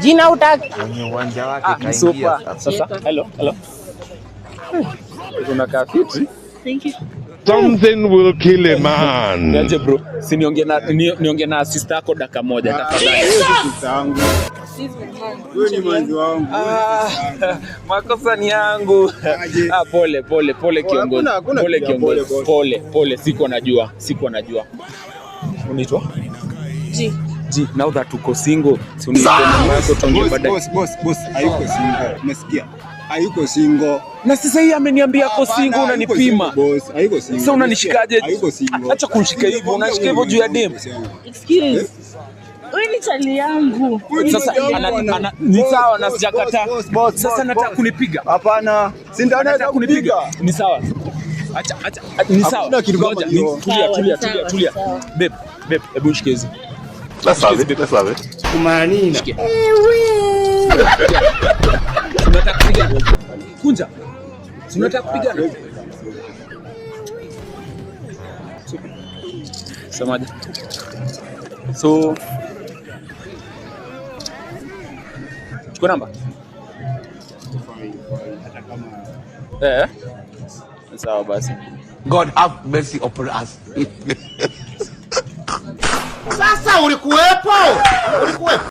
Jina utaki. Kwenye uwanja wake kaingia sasa. Hello. Unakaa fiti. Thank you. Something will kill a man. Niaje bro? Si niongee na sister yako dakika moja tafadhali. Sister yangu. Wewe ni mwanzi wangu. Makosa ni yangu. Pole kiongozi. Pole kiongozi. Pole siko najua. Unaitwa? Ji, now that uko single, si unipe namba yako tuongee baadaye. Boss, hayuko single. Umesikia? Hayuko single. Na sasa hii ameniambia ako single, unanipima. Boss, hayuko single. Sasa unanishikaje? Hayuko single. Acha kunishika hivyo, unashika hivyo juu ya dem. Excuse. Wewe ni chali yangu. Sasa ni sawa na sijakataa. Sasa nataka kunipiga. Hapana. Si ndio anataka kunipiga. Ni sawa. Acha ni sawa. Tulia. Babe, hebu shike hizi. Let's have it. Kumanina. Unataka kupiga? Kunja. Unataka kupiga? Semaje? So chukua namba. Sawa basi. God have mercy upon us. Sasa ulikuwepo?